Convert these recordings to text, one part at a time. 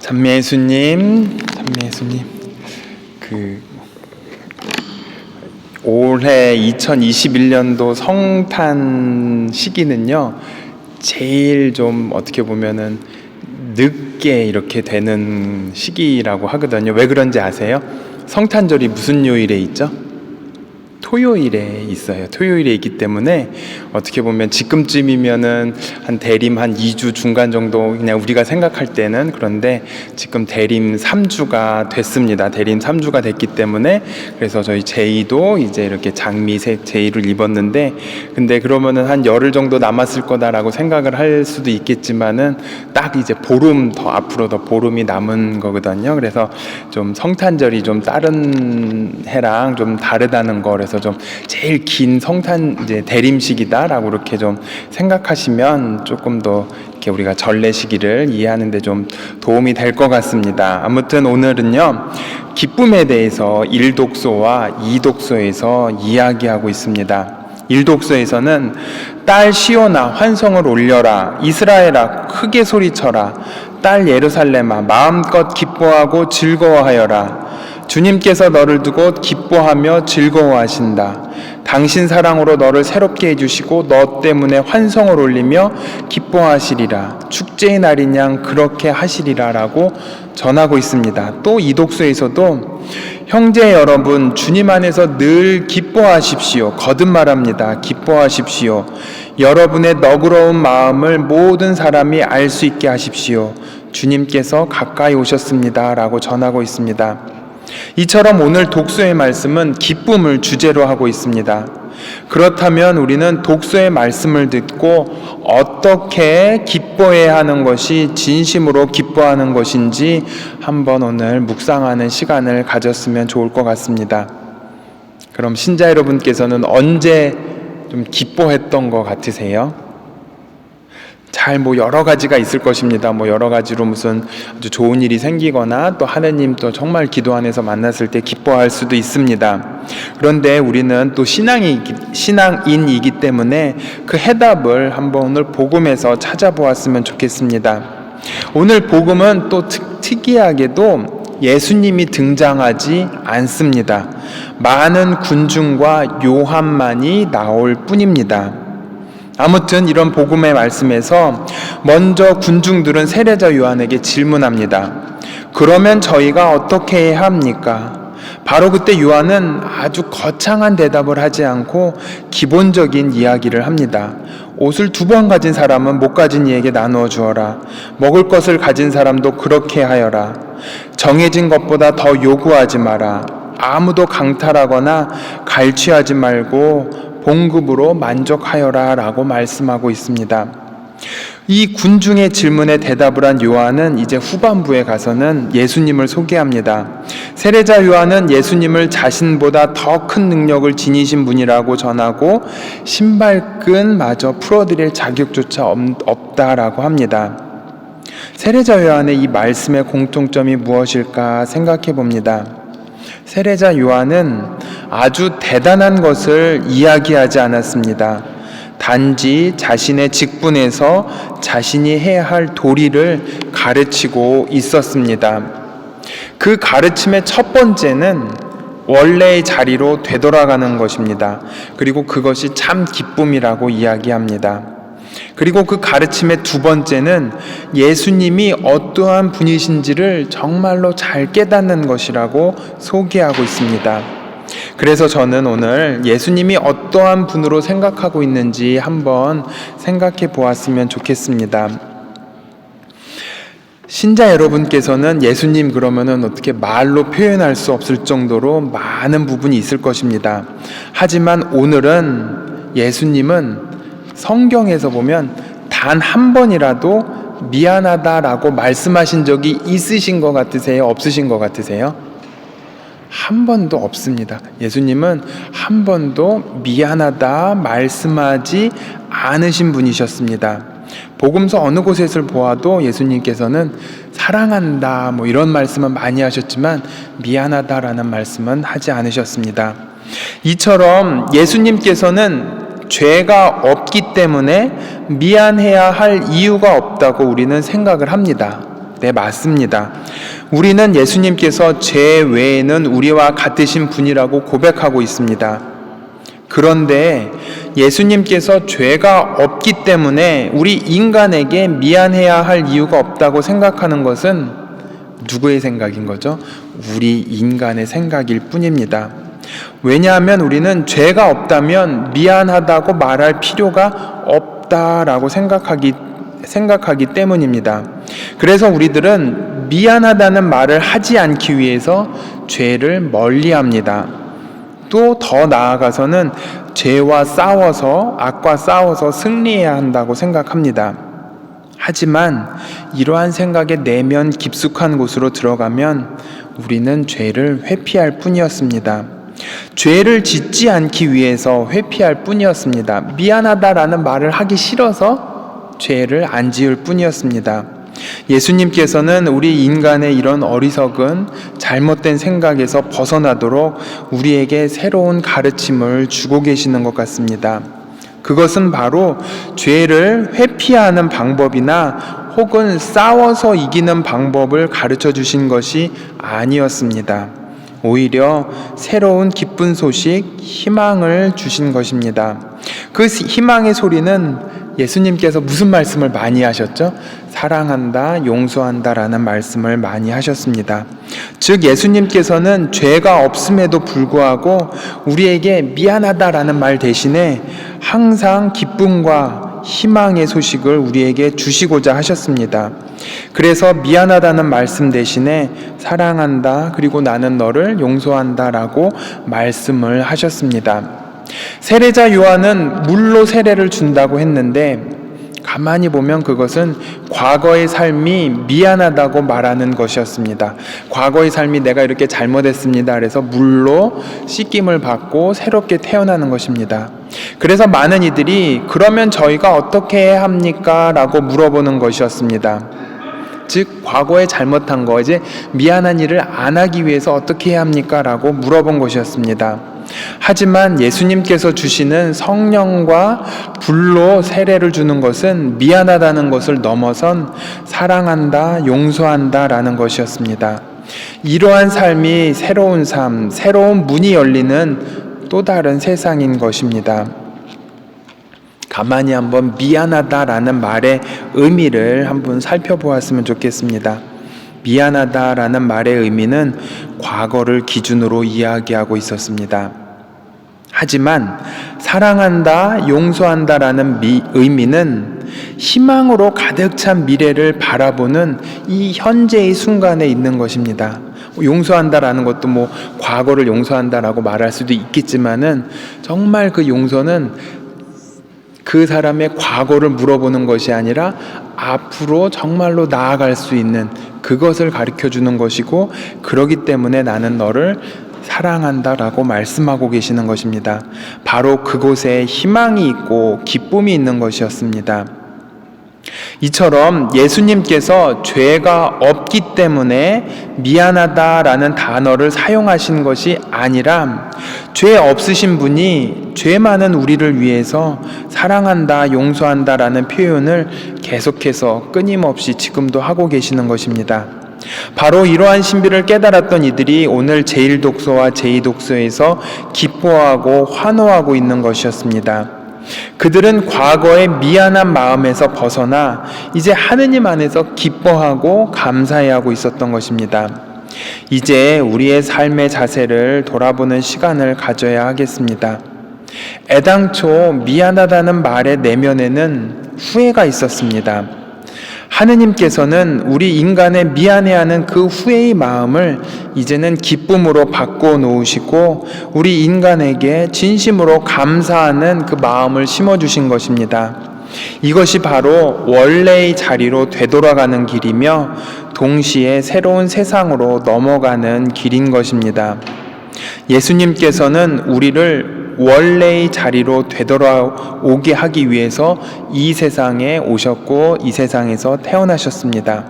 찬미 예수님, 올해 2021년도 성탄 시기는요, 제일 좀 어떻게 보면은 늦게 이렇게 되는 시기라고 하거든요. 왜 그런지 아세요? 성탄절이 무슨 요일에 있죠? 토요일에 있어요. 토요일에 있기 때문에 어떻게 보면 지금쯤이면은 한 대림 한 2주 중간 정도 그냥 우리가 생각할 때는, 그런데 지금 대림 3주가 됐습니다. 대림 3주가 됐기 때문에 그래서 저희 제이도 이제 이렇게 장미 제이를 입었는데, 근데 그러면은 한 열흘 정도 남았을 거다라고 생각을 할 수도 있겠지만은 딱 이제 보름 더 앞으로 더 보름이 남은 거거든요. 그래서 좀 성탄절이 좀 다른 해랑 좀 다르다는 거, 그래서 좀 제일 긴 성탄 이제 대림식이다라고 이렇게 좀 생각하시면 조금 더 이렇게 우리가 전래 시기를 이해하는데 좀 도움이 될 것 같습니다. 아무튼 오늘은요, 기쁨에 대해서 1독서와 2독서에서 이야기하고 있습니다. 1독서에서는 딸 시온아 환성을 올려라, 이스라엘아 크게 소리쳐라, 딸 예루살렘아 마음껏 기뻐하고 즐거워하여라. 주님께서 너를 두고 기뻐하며 즐거워하신다. 당신 사랑으로 너를 새롭게 해주시고 너 때문에 환성을 올리며 기뻐하시리라. 축제의 날인 양 그렇게 하시리라 라고 전하고 있습니다. 또 이 독서에서도 형제 여러분, 주님 안에서 늘 기뻐하십시오. 거듭 말합니다. 기뻐하십시오. 여러분의 너그러운 마음을 모든 사람이 알 수 있게 하십시오. 주님께서 가까이 오셨습니다 라고 전하고 있습니다. 이처럼 오늘 독서의 말씀은 기쁨을 주제로 하고 있습니다. 그렇다면 우리는 독서의 말씀을 듣고 어떻게 기뻐해야 하는 것이 진심으로 기뻐하는 것인지 한번 오늘 묵상하는 시간을 가졌으면 좋을 것 같습니다. 그럼 신자 여러분께서는 언제 좀 기뻐했던 것 같으세요? 잘 여러 가지가 있을 것입니다. 여러 가지로 무슨 아주 좋은 일이 생기거나 또 하느님 또 정말 기도 안에서 만났을 때 기뻐할 수도 있습니다. 그런데 우리는 또 신앙인이기 때문에 그 해답을 한번 오늘 복음에서 찾아보았으면 좋겠습니다. 오늘 복음은 또 특이하게도 예수님이 등장하지 않습니다. 많은 군중과 요한만이 나올 뿐입니다. 아무튼 이런 복음의 말씀에서 먼저 군중들은 세례자 요한에게 질문합니다. 그러면 저희가 어떻게 해야 합니까? 바로 그때 요한은 아주 거창한 대답을 하지 않고 기본적인 이야기를 합니다. 옷을 2번 가진 사람은 못 가진 이에게 나누어 주어라. 먹을 것을 가진 사람도 그렇게 하여라. 정해진 것보다 더 요구하지 마라. 아무도 강탈하거나 갈취하지 말고 봉급으로 만족하여라 라고 말씀하고 있습니다. 이 군중의 질문에 대답을 한 요한은 이제 후반부에 가서는 예수님을 소개합니다. 세례자 요한은 예수님을 자신보다 더 큰 능력을 지니신 분이라고 전하고 신발끈마저 풀어드릴 자격조차 없다라고 합니다. 세례자 요한의 이 말씀의 공통점이 무엇일까 생각해 봅니다. 세례자 요한은 아주 대단한 것을 이야기하지 않았습니다. 단지 자신의 직분에서 자신이 해야 할 도리를 가르치고 있었습니다. 그 가르침의 첫 번째는 원래의 자리로 되돌아가는 것입니다. 그리고 그것이 참 기쁨이라고 이야기합니다. 그리고 그 가르침의 2번째는 예수님이 어떠한 분이신지를 정말로 잘 깨닫는 것이라고 소개하고 있습니다. 그래서 저는 오늘 예수님이 어떠한 분으로 생각하고 있는지 한번 생각해 보았으면 좋겠습니다. 신자 여러분께서는 예수님 그러면은 어떻게 말로 표현할 수 없을 정도로 많은 부분이 있을 것입니다. 하지만 오늘은 예수님은 성경에서 보면 단 한 번이라도 미안하다라고 말씀하신 적이 있으신 것 같으세요? 없으신 것 같으세요? 한 번도 없습니다. 예수님은 한 번도 미안하다 말씀하지 않으신 분이셨습니다. 복음서 어느 곳에서 보아도 예수님께서는 사랑한다 이런 말씀은 많이 하셨지만 미안하다라는 말씀은 하지 않으셨습니다. 이처럼 예수님께서는 죄가 없기 때문에 미안해야 할 이유가 없다고 우리는 생각을 합니다. 네, 맞습니다. 우리는 예수님께서 죄 외에는 우리와 같으신 분이라고 고백하고 있습니다. 그런데 예수님께서 죄가 없기 때문에 우리 인간에게 미안해야 할 이유가 없다고 생각하는 것은 누구의 생각인 거죠? 우리 인간의 생각일 뿐입니다. 왜냐하면 우리는 죄가 없다면 미안하다고 말할 필요가 없다라고 생각하기 때문입니다. 그래서 우리들은 미안하다는 말을 하지 않기 위해서 죄를 멀리합니다. 또 더 나아가서는 죄와 싸워서, 악과 싸워서 승리해야 한다고 생각합니다. 하지만 이러한 생각에 내면 깊숙한 곳으로 들어가면 우리는 죄를 회피할 뿐이었습니다. 죄를 짓지 않기 위해서 회피할 뿐이었습니다. 미안하다라는 말을 하기 싫어서 죄를 안 지을 뿐이었습니다. 예수님께서는 우리 인간의 이런 어리석은 잘못된 생각에서 벗어나도록 우리에게 새로운 가르침을 주고 계시는 것 같습니다. 그것은 바로 죄를 회피하는 방법이나 혹은 싸워서 이기는 방법을 가르쳐 주신 것이 아니었습니다. 오히려 새로운 기쁜 소식, 희망을 주신 것입니다. 그 희망의 소리는 예수님께서 무슨 말씀을 많이 하셨죠? 사랑한다, 용서한다라는 말씀을 많이 하셨습니다. 즉 예수님께서는 죄가 없음에도 불구하고 우리에게 미안하다라는 말 대신에 항상 기쁨과 희망의 소식을 우리에게 주시고자 하셨습니다. 그래서 미안하다는 말씀 대신에 사랑한다, 그리고 나는 너를 용서한다라고 말씀을 하셨습니다. 세례자 요한은 물로 세례를 준다고 했는데 가만히 보면 그것은 과거의 삶이 미안하다고 말하는 것이었습니다. 과거의 삶이 내가 이렇게 잘못했습니다. 그래서 물로 씻김을 받고 새롭게 태어나는 것입니다. 그래서 많은 이들이 그러면 저희가 어떻게 해야 합니까? 라고 물어보는 것이었습니다. 즉 과거에 잘못한 거, 이제 미안한 일을 안 하기 위해서 어떻게 해야 합니까? 라고 물어본 것이었습니다. 하지만 예수님께서 주시는 성령과 불로 세례를 주는 것은 미안하다는 것을 넘어선 사랑한다, 용서한다 라는 것이었습니다. 이러한 삶이 새로운 삶, 새로운 문이 열리는 또 다른 세상인 것입니다. 가만히 한번 미안하다라는 말의 의미를 한번 살펴보았으면 좋겠습니다. 미안하다라는 말의 의미는 과거를 기준으로 이야기하고 있었습니다. 하지만 사랑한다, 용서한다라는 의미는 희망으로 가득 찬 미래를 바라보는 이 현재의 순간에 있는 것입니다. 용서한다라는 것도 과거를 용서한다라고 말할 수도 있겠지만은 정말 그 용서는 그 사람의 과거를 물어보는 것이 아니라 앞으로 정말로 나아갈 수 있는 그것을 가르쳐 주는 것이고, 그러기 때문에 나는 너를 사랑한다라고 말씀하고 계시는 것입니다. 바로 그곳에 희망이 있고 기쁨이 있는 것이었습니다. 이처럼 예수님께서 죄가 없기 때문에 미안하다라는 단어를 사용하신 것이 아니라 죄 없으신 분이 죄 많은 우리를 위해서 사랑한다, 용서한다라는 표현을 계속해서 끊임없이 지금도 하고 계시는 것입니다. 바로 이러한 신비를 깨달았던 이들이 오늘 제1독서와 제2독서에서 기뻐하고 환호하고 있는 것이었습니다. 그들은 과거의 미안한 마음에서 벗어나 이제 하느님 안에서 기뻐하고 감사해하고 있었던 것입니다. 이제 우리의 삶의 자세를 돌아보는 시간을 가져야 하겠습니다. 애당초 미안하다는 말의 내면에는 후회가 있었습니다. 하느님께서는 우리 인간의 미안해하는 그 후회의 마음을 이제는 기쁨으로 바꿔 놓으시고 우리 인간에게 진심으로 감사하는 그 마음을 심어주신 것입니다. 이것이 바로 원래의 자리로 되돌아가는 길이며 동시에 새로운 세상으로 넘어가는 길인 것입니다. 예수님께서는 우리를 원래의 자리로 되돌아오게 하기 위해서 이 세상에 오셨고 이 세상에서 태어나셨습니다.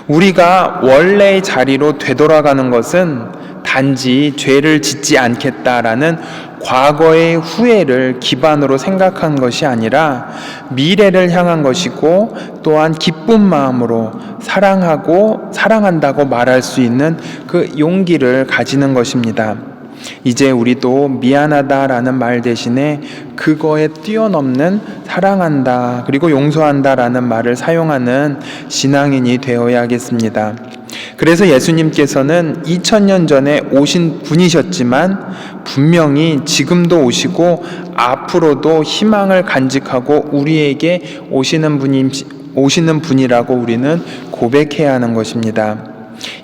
우리가 원래의 자리로 되돌아가는 것은 단지 죄를 짓지 않겠다라는 과거의 후회를 기반으로 생각한 것이 아니라 미래를 향한 것이고, 또한 기쁜 마음으로 사랑한다고 말할 수 있는 그 용기를 가지는 것입니다. 이제 우리도 미안하다라는 말 대신에 그거에 뛰어넘는 사랑한다 그리고 용서한다라는 말을 사용하는 신앙인이 되어야겠습니다. 그래서 예수님께서는 2000년 전에 오신 분이셨지만 분명히 지금도 오시고 앞으로도 희망을 간직하고 우리에게 오시는 분이라고 우리는 고백해야 하는 것입니다.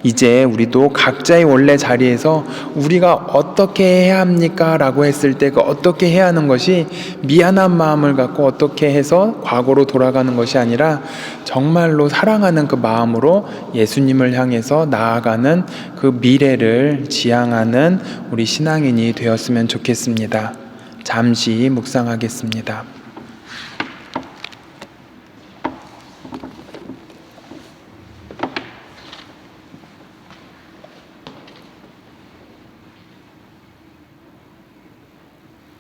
이제 우리도 각자의 원래 자리에서 우리가 어떻게 해야 합니까? 라고 했을 때 그 어떻게 해야 하는 것이 미안한 마음을 갖고 어떻게 해서 과거로 돌아가는 것이 아니라 정말로 사랑하는 그 마음으로 예수님을 향해서 나아가는 그 미래를 지향하는 우리 신앙인이 되었으면 좋겠습니다. 잠시 묵상하겠습니다.